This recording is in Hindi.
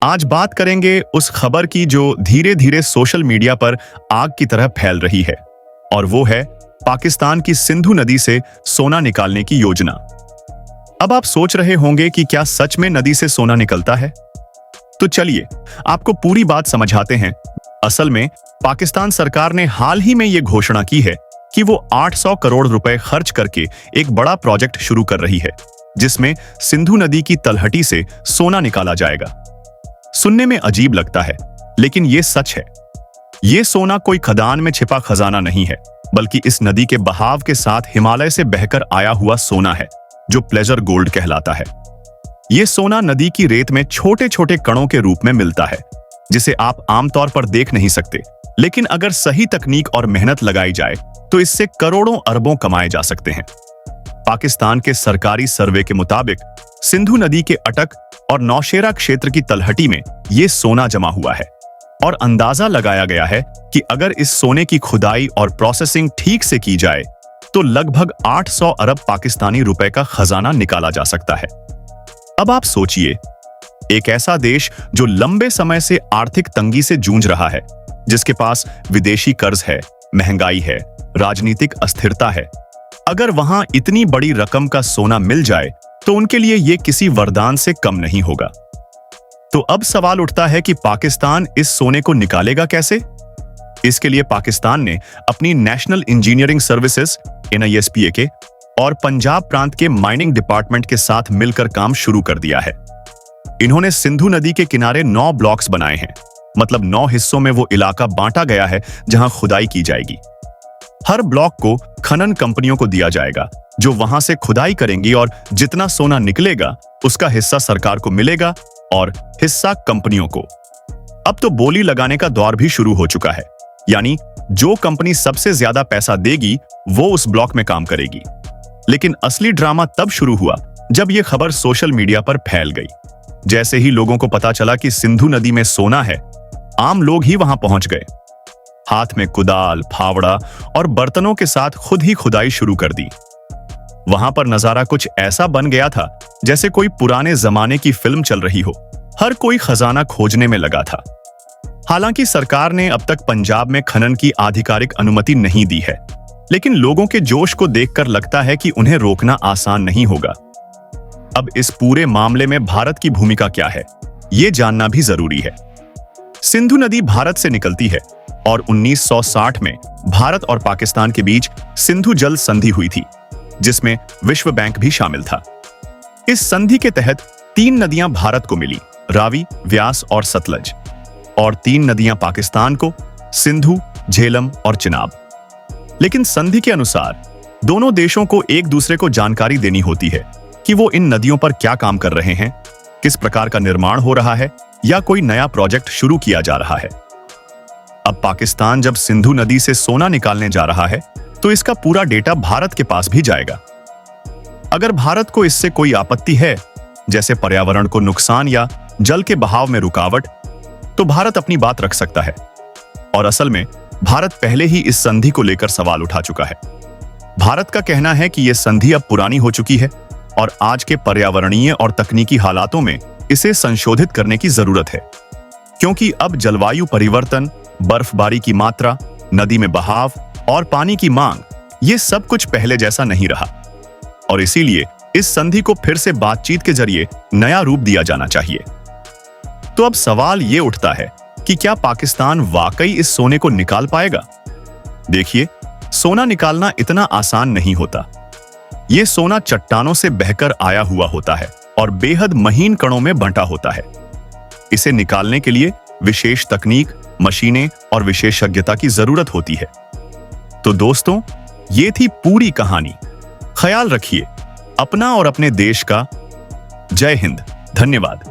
आज बात करेंगे उस खबर की जो धीरे धीरे सोशल मीडिया पर आग की तरह फैल रही है, और वो है पाकिस्तान की सिंधु नदी से सोना निकालने की योजना। अब आप सोच रहे होंगे कि क्या सच में नदी से सोना निकलता है? तो चलिए आपको पूरी बात समझाते हैं। असल में पाकिस्तान सरकार ने हाल ही में यह घोषणा की है कि वो 800 करोड़ रुपए खर्च करके एक बड़ा प्रोजेक्ट शुरू कर रही है, जिसमें सिंधु नदी की तलहटी से सोना निकाला जाएगा। सुनने में अजीब लगता है, लेकिन ये सच है। ये सोना कोई खदान में छिपा खजाना नहीं है, बल्कि इस नदी के बहाव के साथ हिमालय से बहकर आया हुआ सोना है, जो प्लेजर गोल्ड कहलाता है। ये सोना नदी की रेत में छोटे छोटे कणों के रूप में मिलता है, जिसे आप आमतौर पर देख नहीं सकते, लेकिन अगर सही तकनीक और मेहनत लगाई जाए तो इससे करोड़ों अरबों कमाए जा सकते हैं। पाकिस्तान के सरकारी सर्वे के मुताबिक सिंधु नदी के अटक और नौशेरा क्षेत्र की तलहटी में यह सोना जमा हुआ है, और अंदाजा लगाया गया है कि अगर इस सोने की खुदाई और प्रोसेसिंग ठीक से की जाए तो लगभग 800 अरब पाकिस्तानी रुपए का खजाना निकाला जा सकता है। अब आप सोचिए, एक ऐसा देश जो लंबे समय से आर्थिक तंगी से जूझ रहा है, जिसके पास विदेशी कर्ज है, महंगाई है, राजनीतिक अस्थिरता है, अगर वहां इतनी बड़ी रकम का सोना मिल जाए तो उनके लिए यह किसी वरदान से कम नहीं होगा। तो अब सवाल उठता है कि पाकिस्तान इस सोने को निकालेगा कैसे? इसके लिए पाकिस्तान ने अपनी नेशनल इंजीनियरिंग सर्विसेज (NISPA) के और पंजाब प्रांत के माइनिंग डिपार्टमेंट के साथ मिलकर काम शुरू कर दिया है। इन्होंने सिंधु नदी के किनारे 9 ब्लॉक्स बनाए हैं, मतलब 9 हिस्सों में वो इलाका बांटा गया है जहां खुदाई की जाएगी। हर ब्लॉक को खनन कंपनियों को दिया जाएगा, जो वहां से खुदाई करेंगी, और जितना सोना निकलेगा उसका हिस्सा सरकार को मिलेगा और हिस्सा कंपनियों को। अब तो बोली लगाने का दौर भी शुरू हो चुका है, यानी जो कंपनी सबसे ज्यादा पैसा देगी वो उस ब्लॉक में काम करेगी। लेकिन असली ड्रामा तब शुरू हुआ जब यह खबर सोशल मीडिया पर फैल गई। जैसे ही लोगों को पता चला कि सिंधु नदी में सोना है, आम लोग ही वहां पहुंच गए। हाथ में कुदाल, फावड़ा और बर्तनों के साथ खुद ही खुदाई शुरू कर दी। वहां पर नजारा कुछ ऐसा बन गया था जैसे कोई पुराने जमाने की फिल्म चल रही हो। हर कोई खजाना खोजने में लगा था। हालांकि सरकार ने अब तक पंजाब में खनन की आधिकारिक अनुमति नहीं दी है, लेकिन लोगों के जोश को देखकर लगता है कि उन्हें रोकना आसान नहीं होगा। अब इस पूरे मामले में भारत की भूमिका क्या है, यह जानना भी जरूरी है। सिंधु नदी भारत से निकलती है, और 1960 में भारत और पाकिस्तान के बीच सिंधु जल संधि हुई थी, जिसमें विश्व बैंक भी शामिल था। इस संधि के तहत 3 नदियां भारत को मिली, रावी, व्यास और सतलज, और 3 नदियां पाकिस्तान को, सिंधु, झेलम और चिनाब। लेकिन संधि के अनुसार दोनों देशों को एक दूसरे को जानकारी देनी होती है कि वो इन नदियों पर क्या काम कर रहे हैं, किस प्रकार का निर्माण हो रहा है, या कोई नया प्रोजेक्ट शुरू किया जा रहा है। अब पाकिस्तान जब सिंधु नदी से सोना निकालने जा रहा है तो इसका पूरा डेटा भारत के पास भी जाएगा। अगर भारत को इससे कोई आपत्ति है, जैसे पर्यावरण को नुकसान या जल के बहाव में रुकावट, तो भारत अपनी बात रख सकता है। और असल में भारत पहले ही इस संधि को लेकर सवाल उठा चुका है। भारत का कहना है कि यह संधि अब पुरानी हो चुकी है और आज के पर्यावरणीय और तकनीकी हालातों में इसे संशोधित करने की जरूरत है, क्योंकि अब जलवायु परिवर्तन, बर्फबारी की मात्रा, नदी में बहाव और पानी की मांग, ये सब कुछ पहले जैसा नहीं रहा, और इसीलिए इस संधि को फिर से बातचीत के जरिए नया रूप दिया जाना चाहिए। तो अब सवाल ये उठता है कि क्या पाकिस्तान वाकई इस सोने को निकाल पाएगा? देखिए, सोना निकालना इतना आसान नहीं होता। यह सोना चट्टानों से बहकर आया हुआ होता है और बेहद महीन कणों में बंटा होता है। इसे निकालने के लिए विशेष तकनीक, मशीनें और विशेषज्ञता की जरूरत होती है। तो दोस्तों, ये थी पूरी कहानी। ख्याल रखिए अपना और अपने देश का। जय हिंद। धन्यवाद।